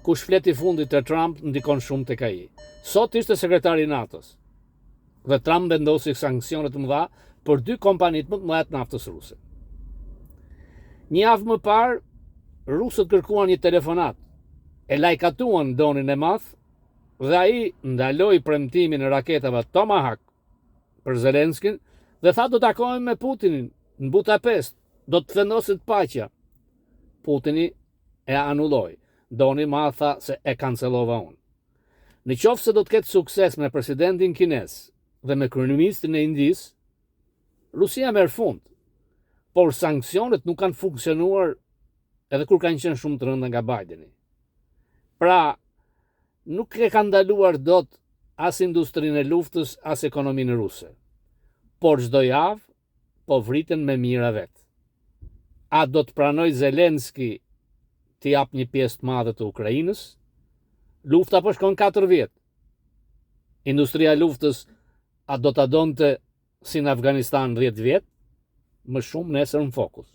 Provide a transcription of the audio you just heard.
Kush fleti fundit të Trump ndikon shumë tek ai. Sot ishte sekretari i NATO-s. Dhe Trump vendosi sanksione të mëdha për 2 kompanitë më të mëdha të naftës ruse. Një javë më parë, rusët kërkuan një telefonat, e lajkatuan donin e madh dhe ai ndaloi premtimin e raketave Tomahawk për Zelenskin dhe tha do takohemi me Putinin në Budapest, do të vendoset paqja. Putini e anulloi. Doni ma tha se e kancelova unë. Në qoftë se do të ketë sukses me presidentin kines dhe me kryeministrin e Indis, Rusia merr fund. Por sanksionet nuk kanë funksionuar edhe kur kanë qenë shumë të rënda nga Bideni. Pra, nuk e kanë ndaluar dot as industrinë e luftës, as ekonominë ruse. Por çdo javë po vriten me mira vet. A do të pranoj Zelenski të jap një pjesë të madhe të Ukrainës? Lufta po shkon 4 vjet. Industria e luftës a do ta donte si në Afganistan 10 vjet? Më shumë nesër në Fokus.